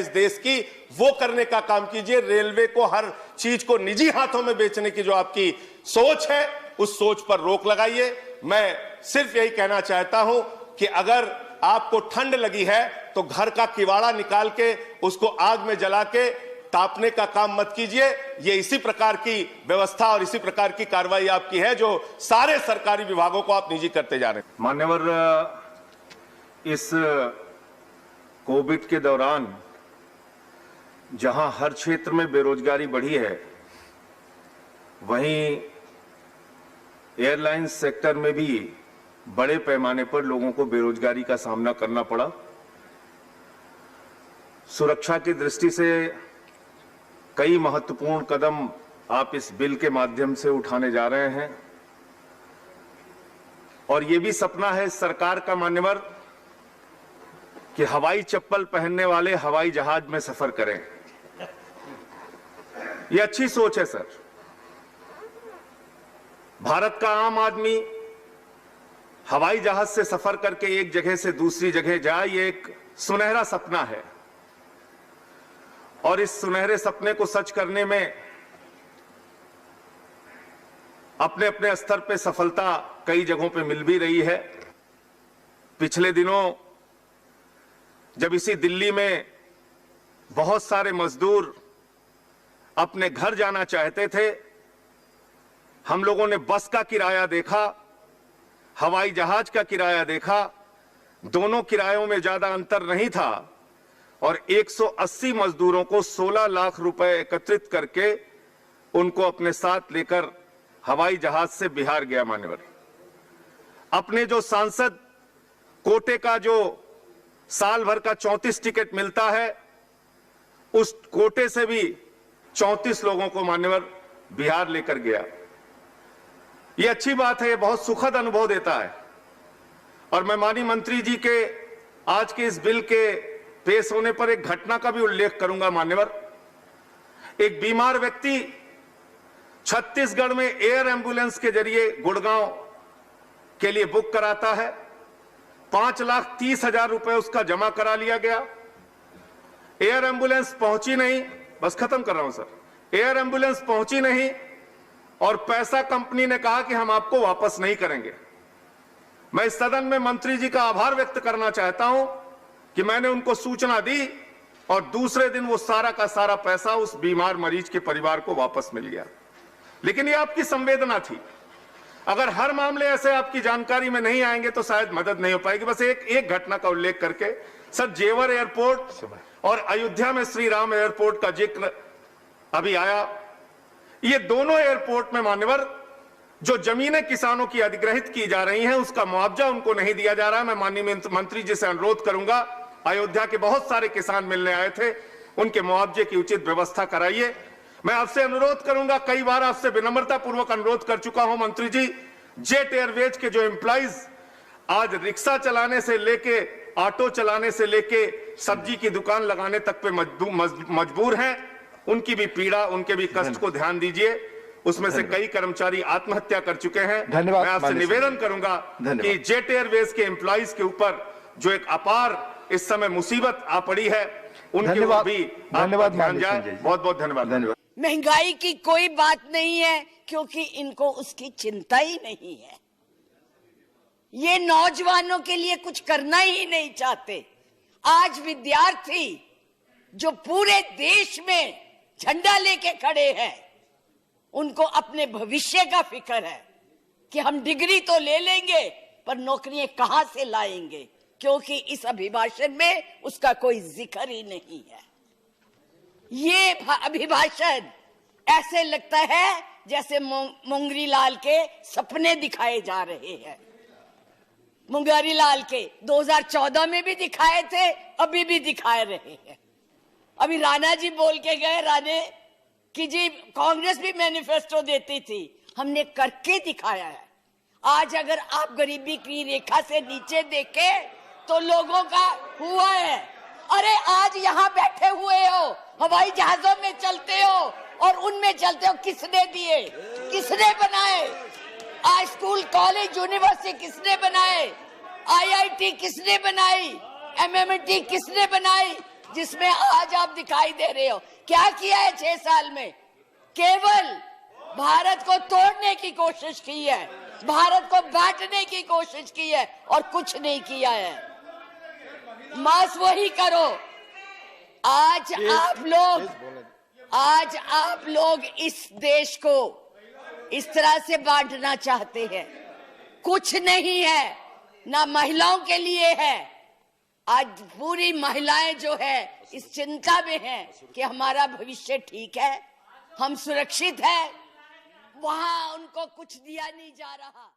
इस देश की, वो करने का काम कीजिए। रेलवे को, हर चीज को निजी हाथों में बेचने की जो आपकी सोच है, उस सोच पर रोक लगाइए। मैं सिर्फ यही कहना चाहता हूं कि अगर आपको ठंड लगी है तो घर का किवाड़ा निकाल के उसको आग में जला के तापने का काम मत कीजिए। ये इसी प्रकार की व्यवस्था और इसी प्रकार की कार्रवाई आपकी है जो सारे सरकारी विभागों को आप निजी करते जा रहे हैं। मान्यवर, इस कोविड के दौरान जहां हर क्षेत्र में बेरोजगारी बढ़ी है, वहीं एयरलाइंस सेक्टर में भी बड़े पैमाने पर लोगों को बेरोजगारी का सामना करना पड़ा। सुरक्षा की दृष्टि से कई महत्वपूर्ण कदम आप इस बिल के माध्यम से उठाने जा रहे हैं और ये भी सपना है सरकार का, मान्यवर, कि हवाई चप्पल पहनने वाले हवाई जहाज में सफर करें। ये अच्छी सोच है सर। भारत का आम आदमी हवाई जहाज से सफर करके एक जगह से दूसरी जगह जाए, ये एक सुनहरा सपना है और इस सुनहरे सपने को सच करने में अपने अपने स्तर पे सफलता कई जगहों पे मिल भी रही है। पिछले दिनों जब इसी दिल्ली में बहुत सारे मजदूर अपने घर जाना चाहते थे, हम लोगों ने बस का किराया देखा, हवाई जहाज का किराया देखा, दोनों किरायों में ज्यादा अंतर नहीं था और 180 मजदूरों को 16 लाख रुपए एकत्रित करके उनको अपने साथ लेकर हवाई जहाज से बिहार गया। मान्यवर, अपने जो सांसद कोटे का जो साल भर का 34 टिकट मिलता है, उस कोटे से भी 34 लोगों को मान्यवर बिहार लेकर गया। ये अच्छी बात है, ये बहुत सुखद अनुभव देता है और मैं माननीय मंत्री जी के आज के इस बिल के पेश होने पर एक घटना का भी उल्लेख करूंगा। मान्यवर, एक बीमार व्यक्ति छत्तीसगढ़ में एयर एम्बुलेंस के जरिए गुड़गांव के लिए बुक कराता है। 5,30,000 रुपए उसका जमा करा लिया गया। एयर एम्बुलेंस पहुंची नहीं, बस खत्म कर रहा हूं सर। एयर एम्बुलेंस पहुंची नहीं और पैसा कंपनी ने कहा कि हम आपको वापस नहीं करेंगे। मैं इस सदन में मंत्री जी का आभार व्यक्त करना चाहता हूं कि मैंने उनको सूचना दी और दूसरे दिन वो सारा का सारा पैसा उस बीमार मरीज के परिवार को वापस मिल गया। लेकिन ये आपकी संवेदना थी। अगर हर मामले ऐसे आपकी जानकारी में नहीं आएंगे तो शायद मदद नहीं हो पाएगी। बस एक घटना का उल्लेख करके सर, जेवर एयरपोर्ट और अयोध्या में श्री राम एयरपोर्ट का जिक्र अभी आया। ये दोनों एयरपोर्ट में मान्यवर जो जमीनें किसानों की अधिग्रहित की जा रही हैं, उसका मुआवजा उनको नहीं दिया जा रहा है। मैं माननीय मंत्री जी से अनुरोध करूंगा, अयोध्या के बहुत सारे किसान मिलने आए थे, उनके मुआवजे की उचित व्यवस्था कराइए। मैं आपसे अनुरोध करूंगा, कई बार आपसे विनम्रता पूर्वक अनुरोध कर चुका हूं मंत्री जी, जेट एयरवेज के जो एम्प्लॉइज आज रिक्शा चलाने से लेके, ऑटो चलाने से लेके सब्जी की दुकान लगाने तक पे मजबूर हैं, उनकी भी पीड़ा, उनके भी कष्ट को ध्यान दीजिए। उसमें से कई कर्मचारी आत्महत्या कर चुके हैं। मैं आपसे निवेदन करूंगा कि जेट एयरवेज के एम्प्लॉइज के ऊपर जो एक अपार इस समय मुसीबत आ पड़ी है, उनके ऊपर भी ध्यान जाए। बहुत बहुत धन्यवाद। महंगाई की कोई बात नहीं है क्योंकि इनको उसकी चिंता ही नहीं है। ये नौजवानों के लिए कुछ करना ही नहीं चाहते। आज विद्यार्थी जो पूरे देश में झंडा लेके खड़े हैं, उनको अपने भविष्य का फिक्र है कि हम डिग्री तो ले लेंगे पर नौकरियां कहां से लाएंगे, क्योंकि इस अभिभाषण में उसका कोई जिक्र ही नहीं है। ये अभिभाषण ऐसे लगता है जैसे मुंगरी लाल के सपने दिखाए जा रहे हैं। मुंगरी लाल के 2014 में भी दिखाए थे, अभी भी दिखाए रहे हैं। अभी राणा जी बोल के गए, राणे कि जी कांग्रेस भी मैनिफेस्टो देती थी, हमने करके दिखाया है। आज अगर आप गरीबी की रेखा से नीचे देखें तो लोगों का हुआ है। अरे आज यहाँ बैठे हुए हो, हवाई जहाजों में चलते हो और उनमें चलते हो, किसने दिए, किसने बनाए? आज स्कूल, कॉलेज, यूनिवर्सिटी किसने बनाए? आईआईटी किसने बनाई? एमएमटी किसने बनाई? जिसमें आज आप दिखाई दे रहे हो। क्या किया है 6 साल में? केवल भारत को तोड़ने की कोशिश की है, भारत को बांटने की कोशिश की है और कुछ नहीं किया है। मास वही करो। आज आप लोग इस देश को इस तरह से बांटना चाहते हैं। कुछ नहीं है, ना महिलाओं के लिए है। आज पूरी महिलाएं जो है इस चिंता में है कि हमारा भविष्य ठीक है, हम सुरक्षित है, वहां उनको कुछ दिया नहीं जा रहा।